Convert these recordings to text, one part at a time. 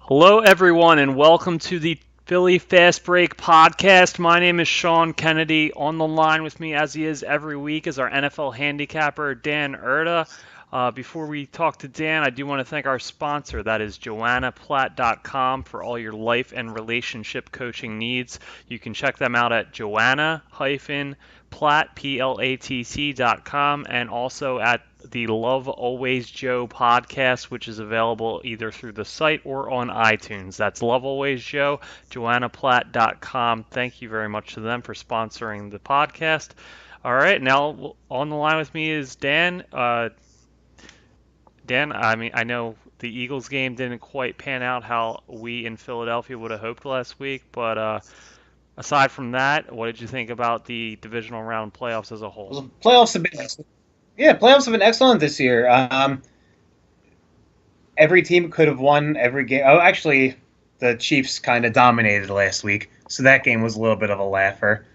Hello, everyone, and welcome to the Philly Fast Break podcast. My name is Sean Kennedy. On the line with me, as he is every week, is our NFL handicapper, Dan Erta. Before we talk to Dan, I do want to thank our sponsor, that is JoannaPlatt.com, for all your life and relationship coaching needs. You can check them out at Joanna-Platt, Platt.com, and also at the Love Always Joe podcast, which is available either through the site or on iTunes. That's Love Always Joe, JoannaPlatt.com. Thank you very much to them for sponsoring the podcast. All right, now on the line with me is Dan. Dan, I know the Eagles game didn't quite pan out how we in Philadelphia would have hoped last week, but aside from that, what did you think about the divisional round playoffs as a whole? Well, playoffs have been excellent this year. Every team could have won every game. Oh, actually, the Chiefs kind of dominated last week, so that game was a little bit of a laugher.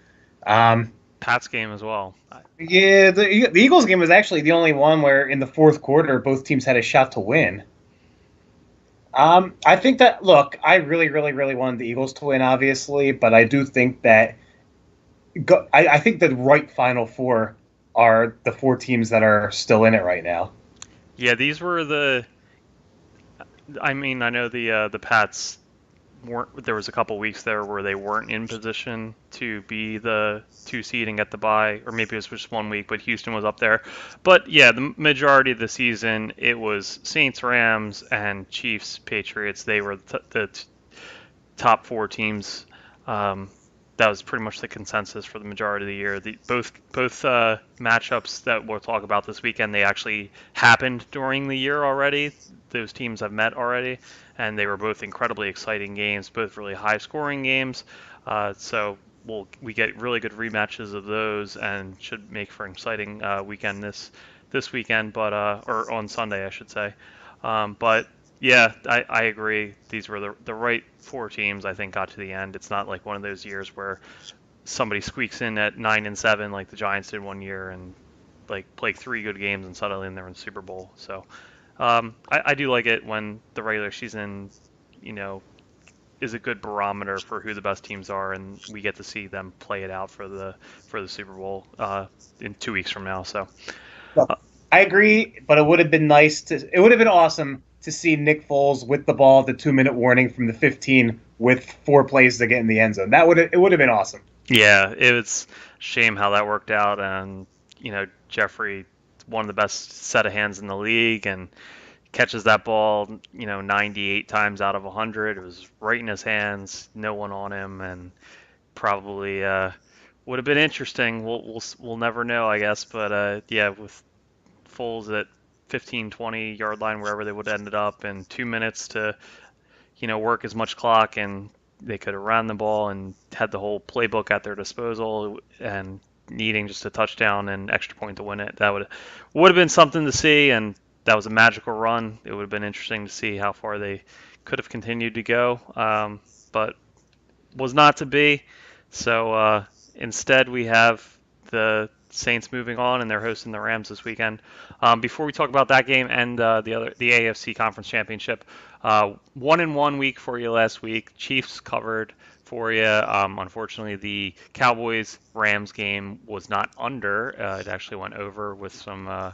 Pat's game as well. Yeah, the Eagles game was actually the only one where in the fourth quarter both teams had a shot to win. I think that, look, I really, really, really wanted the Eagles to win, obviously, but I do think that I think the right Final Four are the four teams that are still in it right now. Yeah, these were the. I know the Pats weren't. There was a couple weeks there where they weren't in position to be the 2 seed and get the bye, or maybe it was just 1 week, but Houston was up there. But yeah, the majority of the season it was Saints, Rams, and Chiefs, Patriots. They were the top 4 teams. That was pretty much the consensus for the majority of the year. Both matchups that we'll talk about this weekend, they actually happened during the year already. Those teams have met already, and they were both incredibly exciting games, both really high-scoring games. So we get really good rematches of those, and should make for an exciting weekend this weekend, but or on Sunday, I should say. But yeah, I agree. These were the right 4 teams, I think, got to the end. It's not like one of those years where somebody squeaks in at 9-7 like the Giants did one year and like play 3 good games and suddenly they're in the Super Bowl. So I do like it when the regular season, is a good barometer for who the best teams are, and we get to see them play it out for the Super Bowl in 2 weeks from now. So I agree, but it would have been awesome to see Nick Foles with the ball at the 2-minute warning from the 15 with 4 plays to get in the end zone. It would have been awesome. Yeah, it was a shame how that worked out, and Jeffrey, one of the best set of hands in the league, and catches that ball 98 times out of 100. It was right in his hands, no one on him, and probably would have been interesting. We'll never know, I guess, but yeah, with Foles at 15, 20 yard line, wherever they would have ended up, and 2 minutes to work as much clock, and they could have ran the ball and had the whole playbook at their disposal, and needing just a touchdown and extra point to win it. That would have been something to see, and that was a magical run. It would have been interesting to see how far they could have continued to go, but was not to be. So instead, we have the Saints moving on, and they're hosting the Rams this weekend. Before we talk about that game and the AFC Conference Championship, 1-1 week for you last week. Chiefs covered for you. Unfortunately, the Cowboys-Rams game was not under. It actually went over with some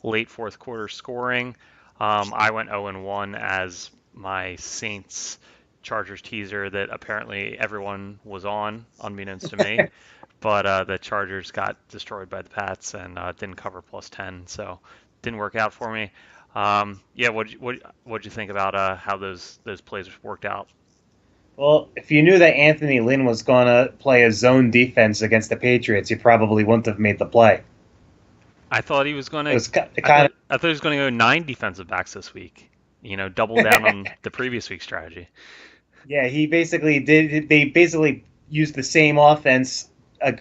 late fourth quarter scoring. I went 0-1 as my Saints Chargers teaser that apparently everyone was on, unbeknownst to me. But the Chargers got destroyed by the Pats and didn't cover +10, so didn't work out for me. Yeah, what'd you think about how those plays worked out? Well, if you knew that Anthony Lynn was going to play a zone defense against the Patriots, you probably wouldn't have made the play. I thought he was going to. I thought he was going to go 9 defensive backs this week. Double down on the previous week's strategy. Yeah, he basically did. They basically used the same offense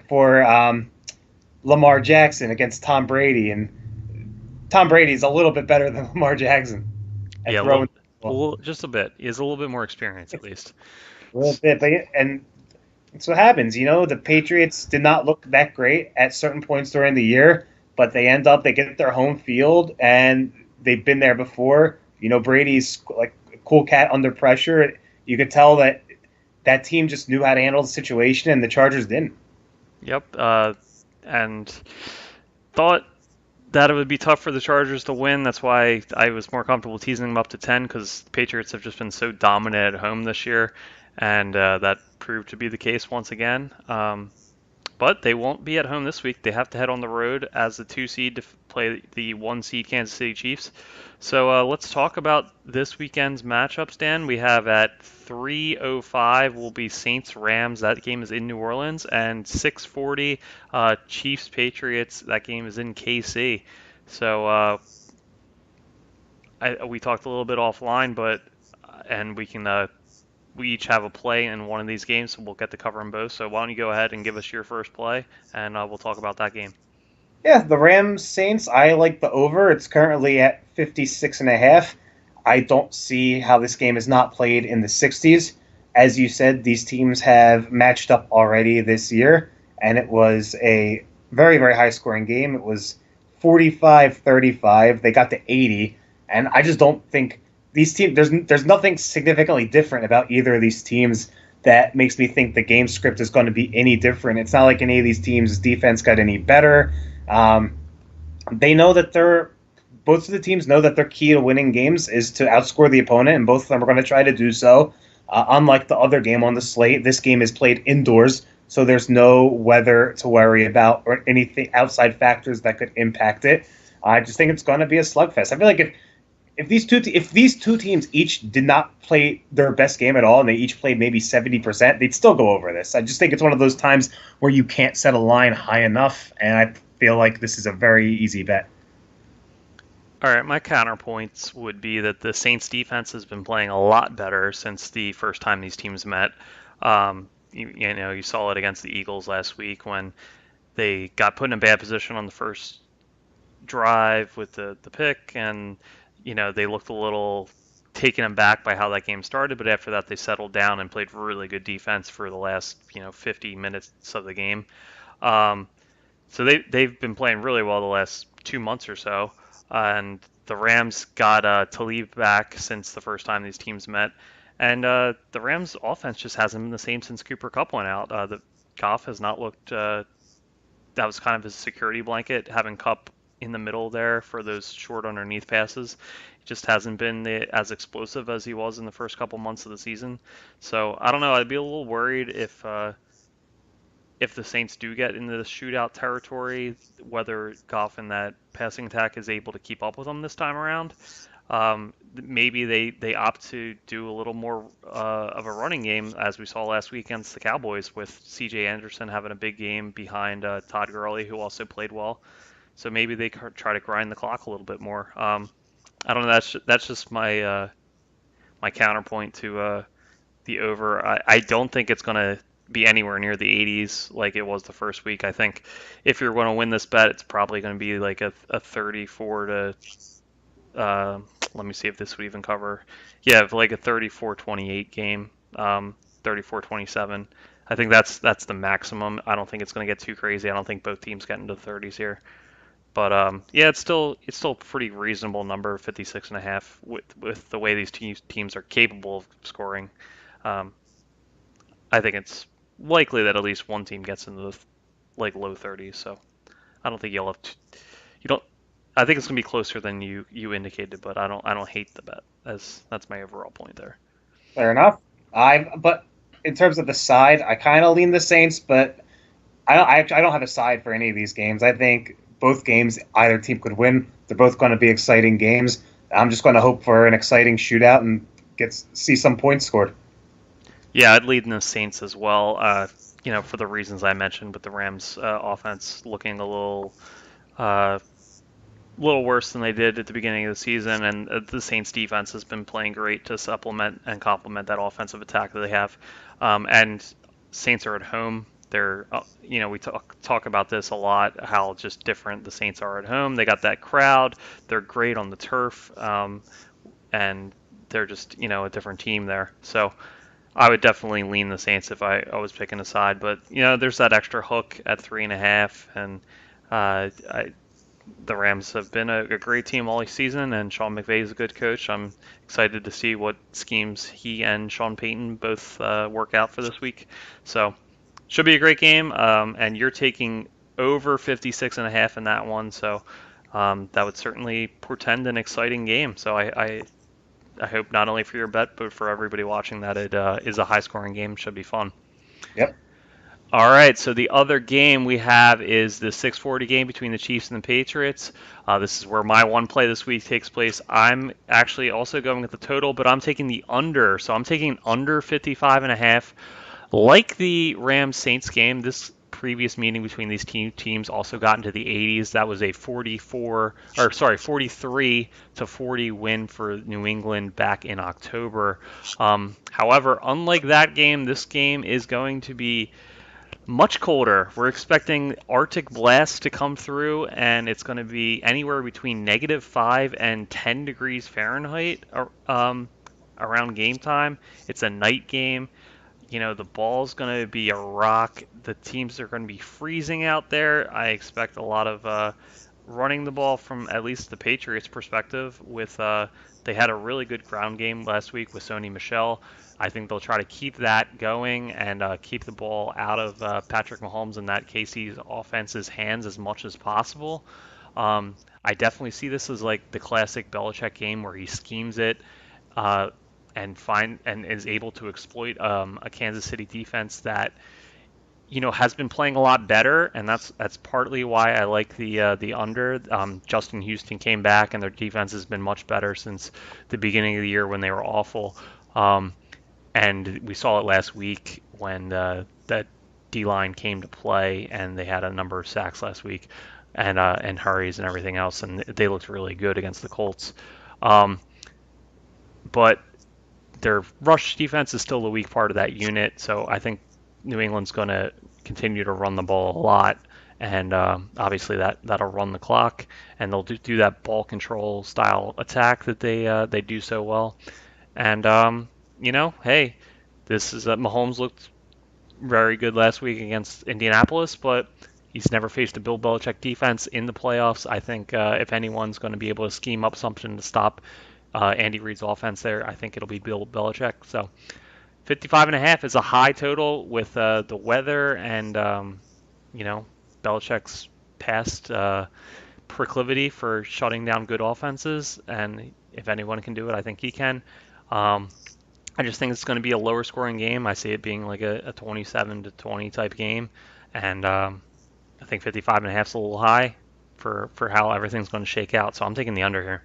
for Lamar Jackson against Tom Brady, and Tom Brady's a little bit better than Lamar Jackson. Yeah, just a bit. He has a little bit more experience, at least. A little bit, and that's what happens. The Patriots did not look that great at certain points during the year, but they get their home field, and they've been there before. Brady's like cool cat under pressure. You could tell that that team just knew how to handle the situation, and the Chargers didn't. Yep. And thought that it would be tough for the Chargers to win. That's why I was more comfortable teasing them up to 10 because the Patriots have just been so dominant at home this year, and that proved to be the case once again. But they won't be at home this week. They have to head on the road as the 2 seed to play the 1 seed Kansas City Chiefs. So let's talk about this weekend's matchups, Dan. We have at 3:05 will be Saints Rams. That game is in New Orleans, and 6:40 Chiefs Patriots. That game is in KC. So we talked a little bit offline, but and we each have a play in one of these games, so we'll get to cover them both. So why don't you go ahead and give us your first play, and we'll talk about that game. Yeah, the Rams Saints, I like the over. It's currently at 56.5. I don't see how this game is not played in the 60s. As you said, these teams have matched up already this year, and it was a very, very high scoring game. It was 45-35. They got to 80, and I just don't think these teams, there's nothing significantly different about either of these teams that makes me think the game script is going to be any different. It's not like any of these teams' defense got any better. Um, they know that both of the teams know that their key to winning games is to outscore the opponent, and both of them are going to try to do so. Unlike the other game on the slate, this game is played indoors, so there's no weather to worry about or anything outside factors that could impact it. I just think it's going to be a slugfest. I feel like if these two teams each did not play their best game at all, and they each played maybe 70%, they'd still go over this. I just think it's one of those times where you can't set a line high enough, and I feel like this is a very easy bet. All right, my counterpoints would be that the Saints defense has been playing a lot better since the first time these teams met. You saw it against the Eagles last week when they got put in a bad position on the first drive with the pick, and they looked a little taken aback by how that game started. But after that, they settled down and played really good defense for the last 50 minutes of the game. Um, so they've been playing really well the last 2 months or so, and the Rams got Talib back since the first time these teams met, and the Rams offense just hasn't been the same since Cooper Kupp went out. The Goff has not looked. That was kind of his security blanket, having Kupp in the middle there for those short underneath passes. He just hasn't been as explosive as he was in the first couple months of the season. So I don't know. I'd be a little worried if the Saints do get into the shootout territory, whether Goff and that passing attack is able to keep up with them this time around. Maybe they opt to do a little more of a running game, as we saw last week against the Cowboys, with C.J. Anderson having a big game behind Todd Gurley, who also played well. So maybe they try to grind the clock a little bit more. I don't know. That's just my counterpoint to the over. I don't think it's going to be anywhere near the 80s like it was the first week. I think if you're going to win this bet, it's probably going to be like a 34 to let me see if this would even cover. Yeah, like a 34-28 game, 34-27. I think that's the maximum. I don't think it's going to get too crazy. I don't think both teams get into the 30s here. But yeah, it's still a pretty reasonable number, 56.5, with the way these teams are capable of scoring. Um, I think it's likely that at least one team gets into the like low 30s. So I don't think you'll have you don't. I think it's gonna be closer than you indicated, but I don't hate the bet. That's my overall point there. Fair enough. But in terms of the side, I kind of lean the Saints, but I don't have a side for any of these games. I think both games either team could win. They're both going to be exciting games. I'm just going to hope for an exciting shootout and see some points scored. Yeah, I'd lead in the Saints as well. For the reasons I mentioned, with the Rams offense looking uh, little worse than they did at the beginning of the season, and the Saints defense has been playing great to supplement and complement that offensive attack that they have. And Saints are at home. We talk about this a lot, how just different the Saints are at home. They got that crowd. They're great on the turf, and they're just a different team there. So I would definitely lean the Saints if I was picking a side. But there's that extra hook at 3.5, and the Rams have been a great team all season, and Sean McVay is a good coach. I'm excited to see what schemes he and Sean Payton both work out for this week. So should be a great game. And you're taking over 56 and a half in that one, so that would certainly portend an exciting game. So I hope not only for your bet, but for everybody watching that it is a high scoring game. Should be fun. Yep. All right, so the other game we have is the 6:40 game between the Chiefs and the Patriots. This is where my one play this week takes place. I'm actually also going with the total, but I'm taking the under. So I'm taking under 55 and a half. Like the Rams Saints game, this previous meeting between these teams also got into the 80s. That was a 43 to 40 win for New England back in October. However, unlike that game, this game is going to be much colder. We're expecting Arctic blasts to come through, and it's going to be anywhere between -5 and 10 degrees Fahrenheit around game time. It's a night game. You know, the ball's going to be a rock. The teams are going to be freezing out there. I expect a lot of running the ball from at least the Patriots' perspective. With they had a really good ground game last week with Sony Michel. I think they'll try to keep that going and keep the ball out of Patrick Mahomes and that KC's offense's hands as much as possible. I definitely see this as like the classic Belichick game where he schemes it uh, and is able to exploit a Kansas City defense that has been playing a lot better, and that's partly why I like the under. Justin Houston came back, and their defense has been much better since the beginning of the year when they were awful. Um, and we saw it last week when that D line came to play, and they had a number of sacks last week, and hurries and everything else, and they looked really good against the Colts. Um, but their rush defense is still the weak part of that unit, so I think New England's going to continue to run the ball a lot, and obviously that'll run the clock, and they'll do that ball control style attack that they do so well. And hey, this is Mahomes looked very good last week against Indianapolis, but he's never faced a Bill Belichick defense in the playoffs. I think if anyone's going to be able to scheme up something to stop Andy Reid's offense there, I think it'll be Bill Belichick. So 55 and a half is a high total with the weather and Belichick's past proclivity for shutting down good offenses. And if anyone can do it, I think he can. Um, I just think it's going to be a lower scoring game. I see it being like a 27 to 20 type game, and I think 55 and a half is a little high for how everything's going to shake out. So I'm taking the under here.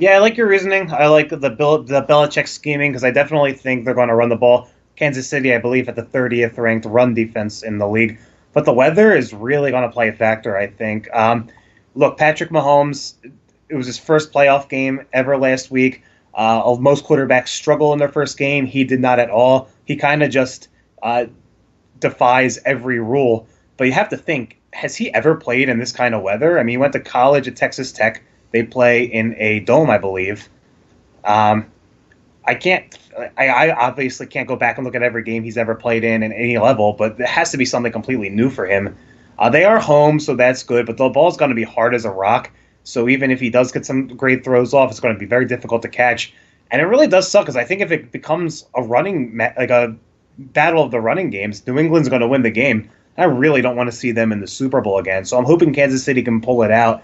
Yeah, I like your reasoning. I like the Belichick scheming because I definitely think they're going to run the ball. Kansas City, I believe, at the 30th ranked run defense in the league. But the weather is really going to play a factor, I think. Look, Patrick Mahomes, it was his first playoff game ever last week. Most quarterbacks struggle in their first game. He did not at all. He kind of just defies every rule. But you have to think, has he ever played in this kind of weather? I mean, he went to college at Texas Tech. They play in a dome, I believe. Um, I can't. I obviously can't go back and look at every game he's ever played in any level, but it has to be something completely new for him. They are home, so that's good, but the ball's going to be hard as a rock. So even if he does get some great throws off, it's going to be very difficult to catch. And it really does suck because I think if it becomes like a battle of the running games, New England's going to win the game. I really don't want to see them in the Super Bowl again. So I'm hoping Kansas City can pull it out.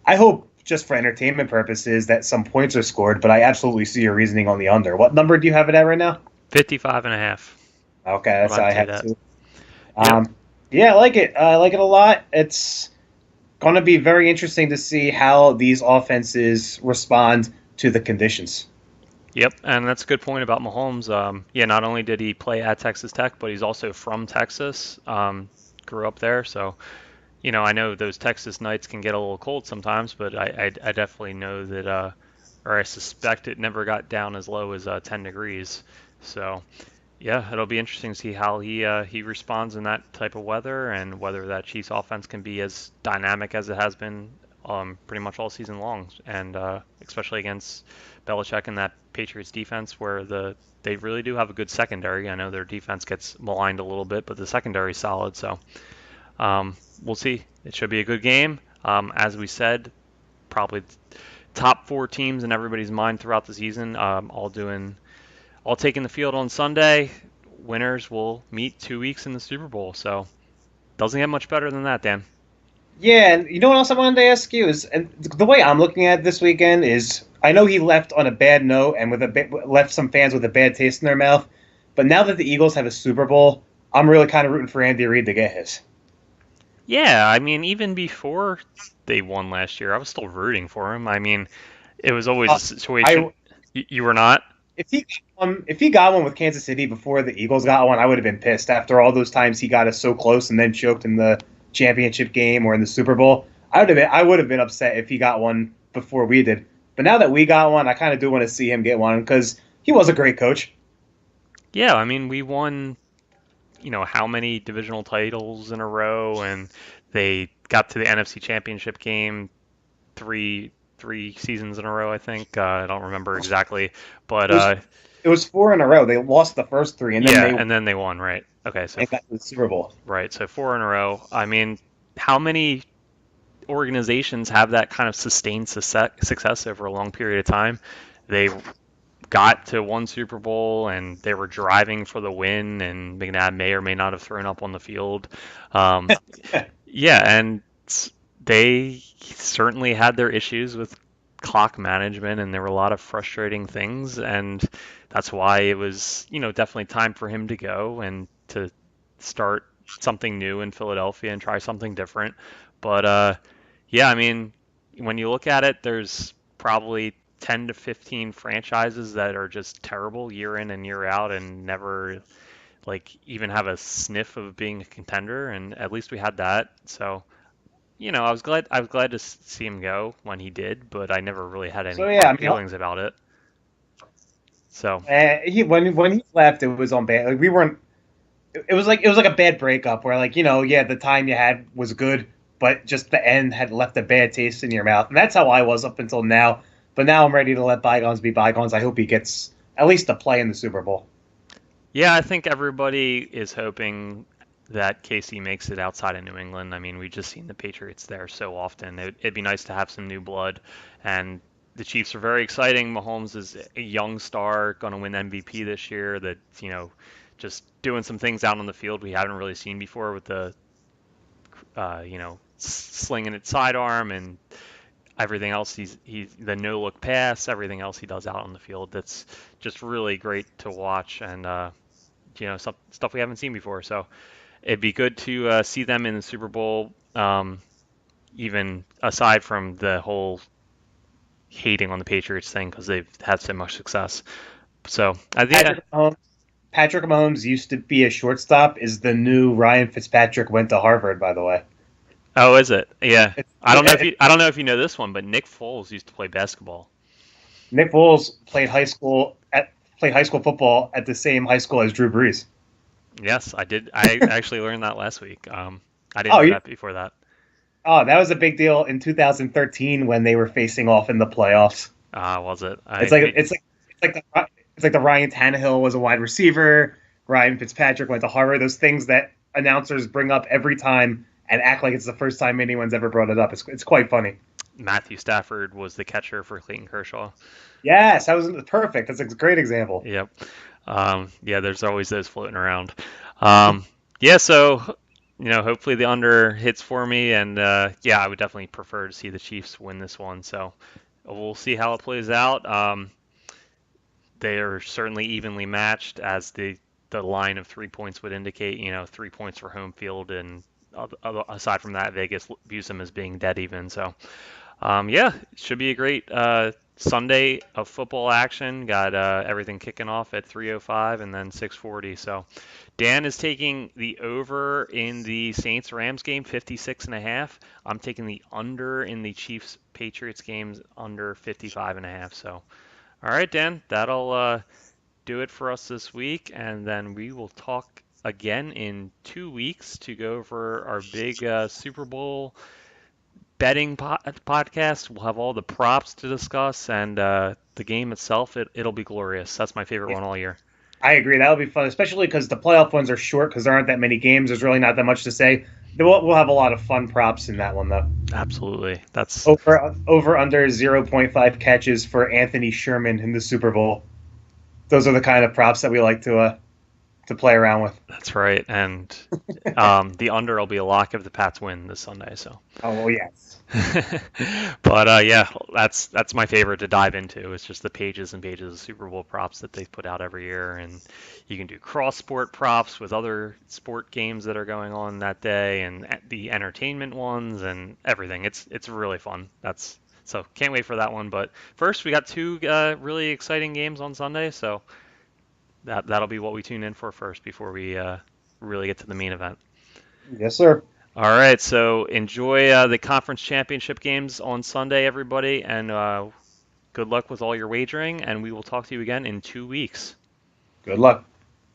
I hope, just for entertainment purposes, that some points are scored, but I absolutely see your reasoning on the under. What number do you have it at right now? 55 and a half. Okay, that's how I have that. to. Yep. Yeah, I like it. I like it a lot. It's going to be very interesting to see how these offenses respond to the conditions. Yep, and that's a good point about Mahomes. Yeah, not only did he play at Texas Tech, but he's also from Texas. Grew up there, so I know those Texas nights can get a little cold sometimes, but I definitely know that, or I suspect it never got down as low as 10 degrees. So yeah, it'll be interesting to see how he responds in that type of weather and whether that Chiefs offense can be as dynamic as it has been pretty much all season long, and especially against Belichick and that Patriots defense where they really do have a good secondary. I know their defense gets maligned a little bit, but the secondary is solid. So we'll see. It should be a good game. As we said, probably top four teams in everybody's mind throughout the season, all taking the field on Sunday. Winners will meet 2 weeks in the Super Bowl. So doesn't get much better than that, Dan. Yeah, and you know what else I wanted to ask you is, and the way I'm looking at it this weekend is, I know he left on a bad note and left some fans with a bad taste in their mouth, but now that the Eagles have a Super Bowl, I'm really kind of rooting for Andy Reid to get his. Yeah, I mean, even before they won last year, I was still rooting for him. I mean, it was always Uh, a situation. I You were not? if he got one with Kansas City before the Eagles got one, I would have been pissed after all those times he got us so close and then choked in the championship game or in the Super Bowl. I would have been upset if he got one before we did. But now that we got one, I kind of do want to see him get one because he was a great coach. Yeah, I mean, we won, how many divisional titles in a row, and they got to the NFC Championship game three seasons in a row, I think. I don't remember exactly, but It was it was four in a row. They lost the first three, and then yeah, and then they won, right? Okay, so they got to the Super Bowl. right, so four in a row. I mean, how many organizations have that kind of sustained success over a long period of time? They got to one Super Bowl and they were driving for the win, and McNabb may or may not have thrown up on the field. Um, yeah, and they certainly had their issues with clock management, and there were a lot of frustrating things, and that's why it was, definitely time for him to go and to start something new in Philadelphia and try something different. But yeah, I mean, when you look at it, there's probably 10 to 15 franchises that are just terrible year in and year out and never like even have a sniff of being a contender, and at least we had that. So, I was glad to see him go when he did, but I never really had any So yeah, hard I mean, feelings about it. So, when he left, it was on bad. Like we weren't. It was like a bad breakup where yeah, the time you had was good, but just the end had left a bad taste in your mouth, and that's how I was up until now. But now I'm ready to let bygones be bygones. I hope he gets at least a play in the Super Bowl. yeah, I think everybody is hoping that Casey makes it outside of New England. I mean, we've just seen the Patriots there so often. It'd be nice to have some new blood. And the Chiefs are very exciting. Mahomes is a young star, going to win MVP this year. That just doing some things out on the field we haven't really seen before with the slinging it sidearm and everything else. He's the no look pass, everything else he does out on the field. That's just really great to watch, and some stuff we haven't seen before. So it'd be good to see them in the Super Bowl. Even aside from the whole hating on the Patriots thing because they've had so much success. So yeah. Patrick Mahomes, Patrick Mahomes used to be a shortstop. Is the new Ryan Fitzpatrick went to Harvard, by the way. Oh, is it? Yeah. It, I don't know if you know this one, but Nick Foles used to play basketball. Nick Foles played high school football at the same high school as Drew Brees. Yes, I did. I actually learned that last week. I didn't Oh, know that before that. that was a big deal in 2013 when they were facing off in the playoffs. Was it? It's like it's like it's like the Ryan Tannehill was a wide receiver. Ryan Fitzpatrick went to Harvard. Those things that announcers bring up every time and act like it's the first time anyone's ever brought it up. It's quite funny. Matthew Stafford was the catcher for Clayton Kershaw. Yes, that was perfect. That's a great example. Yep. Yeah, there's always those floating around. Um, yeah, so hopefully the under hits for me, and yeah, I would definitely prefer to see the Chiefs win this one. So we'll see how it plays out. They are certainly evenly matched, as the line of 3 points would indicate. 3 points for home field, and aside from that, Vegas views them as being dead even. So yeah, it should be a great Sunday of football action. Got everything kicking off at 3:05 and then 6:40. So Dan is taking the over in the Saints Rams game, 56 and a half. I'm taking the under in the Chiefs Patriots games, under 55 and a half. So all right, Dan, that'll do it for us this week, and then we will talk again in 2 weeks to go over our big Super Bowl betting podcast. We'll have all the props to discuss, and the game itself. It'll be glorious. That's my favorite one all year. I agree. That'll be fun, especially because the playoff ones are short because there aren't that many games. There's really not that much to say. We'll have a lot of fun props in that one though. Absolutely. That's Over under 0.5 catches for Anthony Sherman in the Super Bowl. Those are the kind of props that we like to play around with. that's right. And the under will be a lock if the Pats win this Sunday. So, Oh well, yes. but yeah, that's my favorite to dive into. It's just the pages and pages of Super Bowl props that they put out every year, and you can do cross sport props with other sport games that are going on that day, and the entertainment ones and everything. It's really fun. That's so can't wait for that one. But first, we got two really exciting games on Sunday, so that'll be what we tune in for first before we really get to the main event. Yes, sir. All right, so enjoy the conference championship games on Sunday, everybody, and good luck with all your wagering. And we will talk to you again in 2 weeks. Good luck.